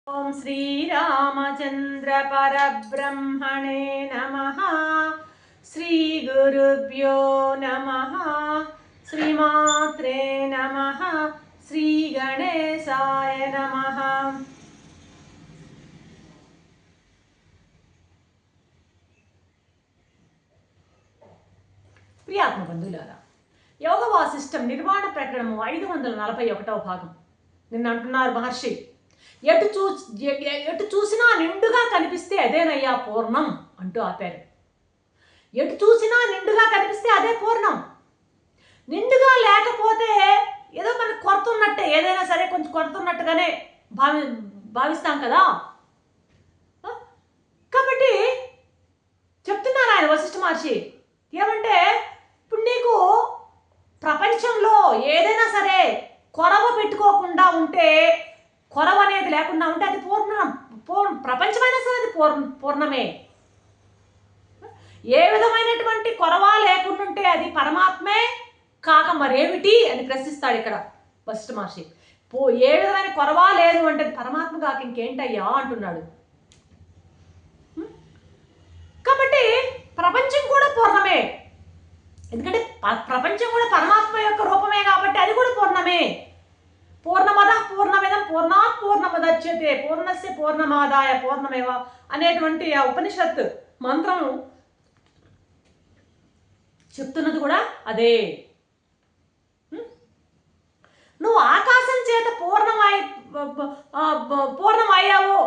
ओम श्रीरामचंद्र परब्रह्मणे नमः। श्री गुरुभ्यो नमः। श्रीमात्रे नमः। श्री गणेशाय नमः। ప్రియాత్మ బంధువులారా, యోగ వాసిష్టం నిర్వాణ ప్రకరణము 541వ భాగం. నిన్న అంటున్నారు మహర్షి, ఎటు చూసినా నిండుగా కనిపిస్తే అదేనయ్యా పూర్ణం అంటూ ఆపారు. ఎటు చూసినా నిండుగా కనిపిస్తే అదే పూర్ణం. నిండుగా లేకపోతే ఏదో మనకు కొరత ఉన్నట్టే, ఏదైనా సరే కొంచెం కొరత ఉన్నట్టుగానే భావిస్తాం కదా. కాబట్టి చెప్తున్నారు ఆయన వశిష్ఠ మహర్షి ఏమంటే, ఇప్పుడు నీకు ప్రపంచంలో ఏదైనా సరే కొరవ పెట్టుకోకుండా ఉంటే, కొరవ అనేది లేకుండా ఉంటే అది ప్రపంచమైనా సరే అది పూర్ణమే. ఏ విధమైనటువంటి కొరవ లేకుండా ఉంటే అది పరమాత్మే కాక మరేమిటి అని ప్రశ్నిస్తాడు ఇక్కడ వశిష్ఠ మహర్షి. ఏ విధమైన కొరవ లేదు అంటే అది పరమాత్మ కాక ఇంకేంటయ్యా అంటున్నాడు. కాబట్టి ప్రపంచం కూడా పూర్ణమే, ఎందుకంటే ప్రపంచం కూడా పరమాత్మ యొక్క రూపమే కాబట్టి అది కూడా పూర్ణమే. పూర్ణమద పూర్ణమిదం పూర్ణాత్ పూర్ణముదచ్యతే పూర్ణస్య పూర్ణమాదాయ పూర్ణమేవ అనేటువంటి ఆ ఉపనిషత్ మంత్రం చెప్తున్నది కూడా అదే. నువ్వు ఆకాశం చేత పూర్ణమయ్యావు,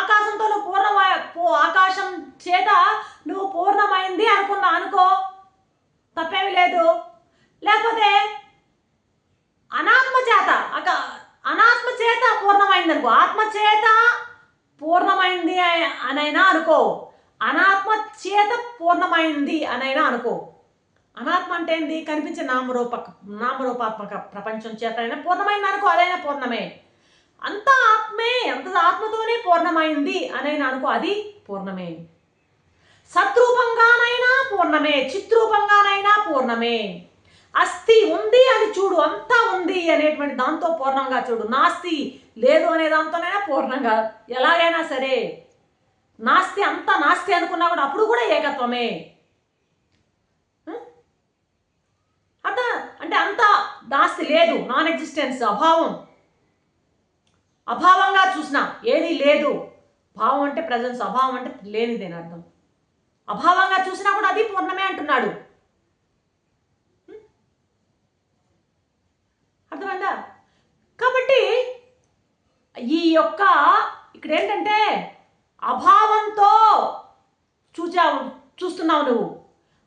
ఆకాశంతో నువ్వు ఆకాశం చేత నువ్వు పూర్ణమైంది అనుకో, తప్పేమి లేదు. లేకపోతే అనాత్మ చేత పూర్ణమైంది అనుకో, ఆత్మ చేత పూర్ణమైంది అనైనా అనుకో, అనాత్మ చేత పూర్ణమైంది అనైనా అనుకో. అనాత్మ అంటే ఏంది? కనిపించే నామరూపాత్మక ప్రపంచం చేత అయినా పూర్ణమైంది అనుకో, అదైనా పూర్ణమే. అంతా ఆత్మతోనే పూర్ణమైంది అనైనా అనుకో, అది పూర్ణమే. సత్రూపంగానైనా పూర్ణమే, చిత్రూపంగానైనా పూర్ణమే. అస్థి ఉంది అని చూడు, అంతా ఉంది అనేటువంటి దాంతో పూర్ణంగా చూడు. నాస్తి లేదు అనే దాంతోనైనా పూర్ణంగా, ఎలాగైనా సరే నాస్తి అంతా నాస్తి అనుకున్నా కూడా అప్పుడు కూడా ఏకత్వమే. అంటే అంతా నాస్తి లేదు, నాన్ ఎగ్జిస్టెన్స్, అభావంగా చూసినా ఏది లేదు. భావం అంటే ప్రజెన్స్, అభావం అంటే లేనిదేని అర్థం. అభావంగా చూసినా కూడా అది పూర్ణమే అంటున్నాడు. అర్థమైందా? కాబట్టి ఈ యొక్క ఇక్కడ ఏంటంటే అభావంతో చూస్తున్నావు నువ్వు,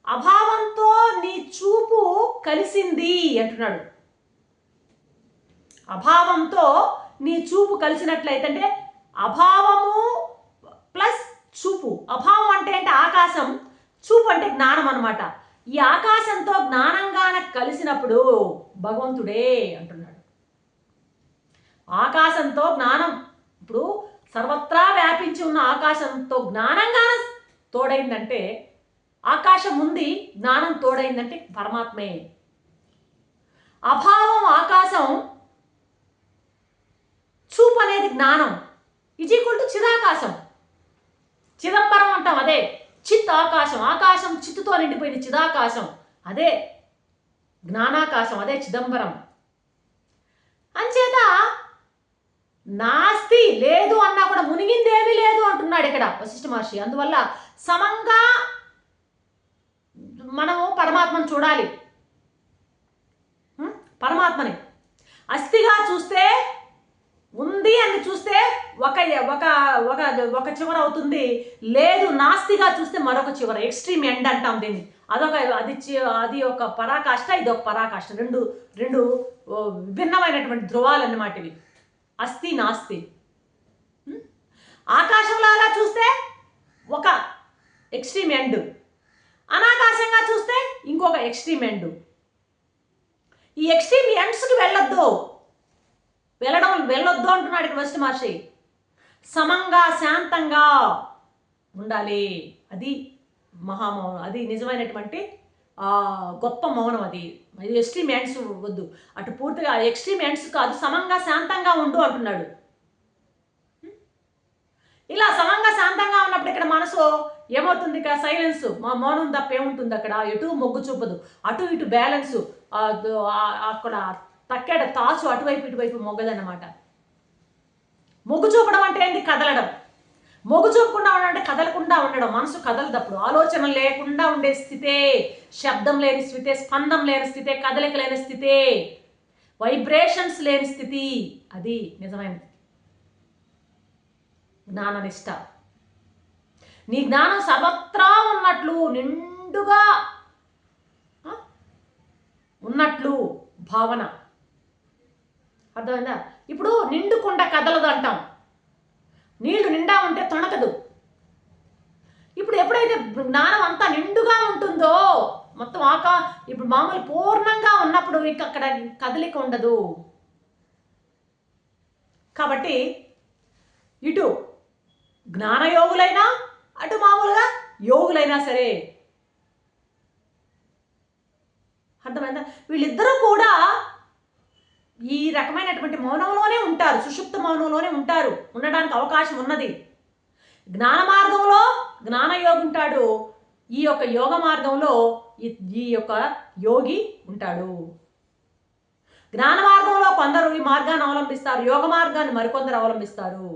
అభావంతో నీ చూపు కలిసింది అంటున్నాడు. అభావంతో నీ చూపు కలిసినట్లయితే అంటే అభావము ప్లస్ చూపు. అభావం అంటే ఆకాశం, చూపు అంటే జ్ఞానం అనమాట. ఈ ఆకాశంతో జ్ఞానంగాన కలిసినప్పుడు భగవంతుడే అంటున్నాడు. ఆకాశంతో జ్ఞానం, ఇప్పుడు సర్వత్రా వ్యాపించి ఉన్న ఆకాశంతో జ్ఞానంగాన తోడైందంటే, ఆకాశం ఉంది జ్ఞానం తోడైందంటే పరమాత్మే. అభావం ఆకాశం, చూపు అనేది జ్ఞానం, ఈక్వల్ చిదాకాశం. చిదంబరం అంటాం, అదే చిత్ ఆకాశం. ఆకాశం చిత్తుతో నిండిపోయింది, చిదాకాశం, అదే జ్ఞానాకాశం, అదే చిదంబరం. అంచేత నాస్తి లేదు అన్నా కూడా మునిగిందేమీ లేదు అంటున్నాడు ఇక్కడ వశిష్ఠ మహర్షి. అందువల్ల సమంగా మనము పరమాత్మను చూడాలి. పరమాత్మని అస్థిగా చూస్తే, ఉంది అని చూస్తే ఒక చివర అవుతుంది, లేదు నాస్తిగా చూస్తే మరొక చివర, ఎక్స్ట్రీమ్ ఎండ్ అంటాం దీన్ని. అది ఒక పరాకాష్ట, ఇది ఒక పరాకాష్ట, రెండు విభిన్నమైనటువంటి ధ్రువాలు అన్నమాట ఇవి, అస్థి నాస్తి. ఆకాశంలో అలా చూస్తే ఒక ఎక్స్ట్రీమ్ ఎండ్, అనాకాశంగా చూస్తే ఇంకొక ఎక్స్ట్రీమ్ ఎండ్. ఈ ఎక్స్ట్రీమ్ ఎండ్స్కి వెళ్ళొద్దు అంటున్నాడు ఇక్కడ వశిష్ఠ మహర్షి. సమంగా శాంతంగా ఉండాలి, అది మహామౌనం, అది నిజమైనటువంటి గొప్ప మౌనం అది. ఎక్స్ట్రీమ్ ఎండ్స్ వద్దు, అటు పూర్తిగా ఎక్స్ట్రీమ్ ఎండ్స్ కాదు, సమంగా శాంతంగా ఉండు అంటున్నాడు. ఇలా సమంగా శాంతంగా ఉన్నప్పుడు ఇక్కడ మనసు ఏమవుతుంది? ఇక్కడ సైలెన్స్, మౌనం తప్ప ఏముంటుంది అక్కడ? ఎటు మొగ్గు చూపదు, అటు ఇటు బ్యాలెన్స్, అక్కడ తక్కేడ తాచు అటువైపు ఇటువైపు మొగ్గదన్నమాట. మొగ్గు చూపడం అంటే ఏంటి? కదలడం. మొగ్గు చూపకుండా ఉండడం అంటే కదలకుండా ఉండడం. మనసు కదలదప్పుడు, ఆలోచన లేకుండా ఉండే స్థితే, శబ్దం లేని స్థితే, స్పందం లేని స్థితే, కదలిక లేని స్థితే, వైబ్రేషన్స్ లేని స్థితి. అది నిజమైనది జ్ఞాననిష్ట. నీ జ్ఞానం సర్వత్రా ఉన్నట్లు, నిండుగా ఉన్నట్లు భావన. అర్థమైందా? ఇప్పుడు నిండు కుండ కదలదు అంటాం, నీళ్లు నిండా ఉంటే తొణకదు. ఇప్పుడు ఎప్పుడైతే జ్ఞానం అంతా నిండుగా ఉంటుందో, మొత్తం ఇప్పుడు మామూలు పూర్ణంగా ఉన్నప్పుడు ఇక అక్కడ కదలిక ఉండదు. కాబట్టి ఇటు జ్ఞానయోగులైనా, అటు మామూలుగా యోగులైనా సరే, అర్థమైందా? వీళ్ళిద్దరూ కూడా ఈ రకమైనటువంటి మౌనంలోనే ఉంటారు, సుషుప్త మౌనంలోనే ఉంటారు, ఉండడానికి అవకాశం ఉన్నది. జ్ఞాన మార్గంలో జ్ఞానయోగి ఉంటాడు, ఈ యొక్క యోగ మార్గంలో ఈ యొక్క యోగి ఉంటాడు. జ్ఞాన మార్గంలో కొందరు ఈ మార్గాన్ని అవలంబిస్తారు, యోగ మార్గాన్ని మరికొందరు అవలంబిస్తారు.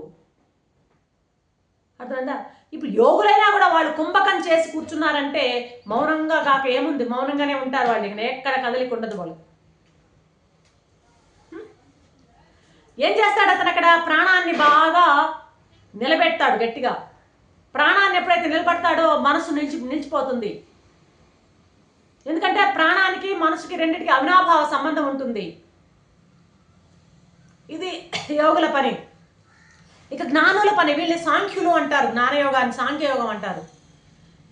అర్థమైందా? ఇప్పుడు యోగులైనా కూడా వాళ్ళు కుంభకం చేసి కూర్చున్నారంటే మౌనంగా కాక ఏముంది? మౌనంగానే ఉంటారు వాళ్ళు, ఇక్కడ ఎక్కడ కదలిక ఉండదు వాళ్ళు. ఏం చేస్తాడు అతను? అక్కడ ప్రాణాన్ని బాగా నిలబెడతాడు గట్టిగా. ప్రాణాన్ని ఎప్పుడైతే నిలబెడతాడో మనసు నిలిచిపోతుంది. ఎందుకంటే ప్రాణానికి మనసుకి రెండింటికి అవినాభావ సంబంధం ఉంటుంది. ఇది యోగుల పని. ఇక జ్ఞానుల పని, వీళ్ళని సాంఖ్యులు అంటారు. జ్ఞానయోగాన్ని సాంఖ్యయోగం అంటారు.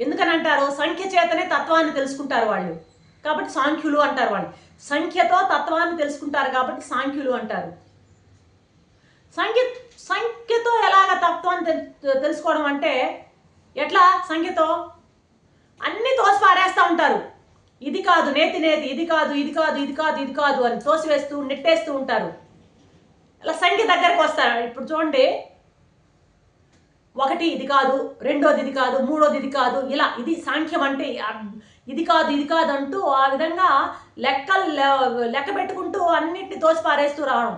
ఎందుకని అంటారు? సంఖ్య చేతనే తత్వాన్ని తెలుసుకుంటారు వాళ్ళు, కాబట్టి సాంఖ్యులు అంటారు. వాళ్ళు సంఖ్యతో తత్వాన్ని తెలుసుకుంటారు కాబట్టి సాంఖ్యులు అంటారు. సంఖ్యతో ఎలాగ తత్వాన్ని తెలుసుకోవడం అంటే ఎట్లా? సంఖ్యతో అన్నీ తోసి పారేస్తూ ఉంటారు. ఇది కాదు నేతి నేతి, ఇది కాదు ఇది కాదు ఇది కాదు ఇది కాదు అని తోసివేస్తూ నెట్టేస్తూ ఉంటారు. అలా సంఖ్య దగ్గరకు వస్తారు. ఇప్పుడు చూడండి, ఒకటి ఇది కాదు, రెండోది ఇది కాదు, మూడోది ఇది కాదు, ఇలా ఇది సాంఖ్యం అంటే ఇది కాదు ఇది కాదు అంటూ ఆ విధంగా లెక్క పెట్టుకుంటూ అన్నిటిని తోసి పారేస్తూ రావడం.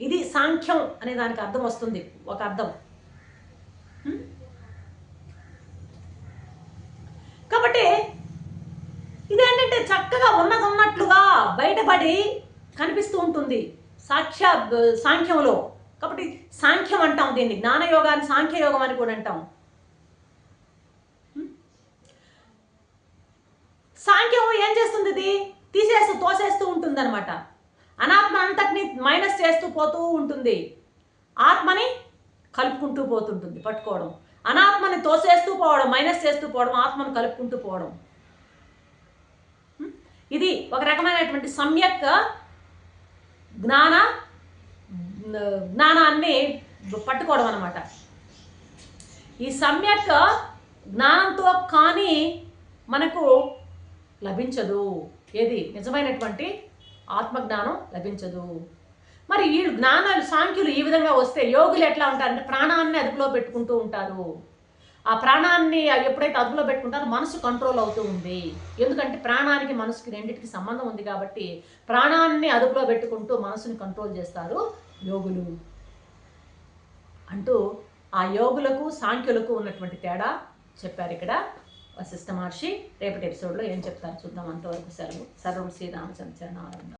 ఇది సాంఖ్యం అనే దానికి అర్థం వస్తుంది, ఒక అర్థం. కాబట్టి ఇదేంటంటే చక్కగా ఉన్నట్లుగా బయటపడి కనిపిస్తూ ఉంటుంది సాంఖ్యంలో. కాబట్టి సాంఖ్యం అంటాం దీన్ని, జ్ఞానయోగాన్ని సాంఖ్యయోగం అని కూడా అంటాం. సాంఖ్యం ఏం చేస్తుంది? ఇది తోసేస్తూ ఉంటుంది అనమాట. అనాత్మ అంతటిని మైనస్ చేస్తూ పోతూ ఉంటుంది, ఆత్మని కలుపుకుంటూ పోతుంటుంది. పట్టుకోవడం, అనాత్మని తోసేస్తూ పోవడం, మైనస్ చేస్తూ పోవడం, ఆత్మను కలుపుకుంటూ పోవడం. ఇది ఒక రకమైనటువంటి సమ్యక్ జ్ఞానాన్ని పట్టుకోవడం అన్నమాట. ఈ సమ్యక్ జ్ఞానంతో కానీ మనకు లభించదు ఏది? నిజమైనటువంటి ఆత్మజ్ఞానం లభించదు. మరి ఈ జ్ఞానాలు సాంఖ్యులు ఈ విధంగా వస్తే యోగులు ఎట్లా ఉంటారంటే ప్రాణాన్ని అదుపులో పెట్టుకుంటూ ఉంటారు. ఆ ప్రాణాన్ని ఎప్పుడైతే అదుపులో పెట్టుకుంటారో మనసు కంట్రోల్ అవుతూ ఉంది. ఎందుకంటే ప్రాణానికి మనసుకి రెండింటికి సంబంధం ఉంది కాబట్టి ప్రాణాన్ని అదుపులో పెట్టుకుంటూ మనసుని కంట్రోల్ చేస్తారు యోగులు అంటూ ఆ యోగులకు సాంఖ్యులకు ఉన్నటువంటి తేడా చెప్పారు ఇక్కడ వశిష్ఠ మహర్షి. రేపటి ఎపిసోడ్లో ఏం చెప్తారు చూద్దాం. అంతవరకు సెలవు. సర్వం శ్రీరామచంద్ర నారాయణ.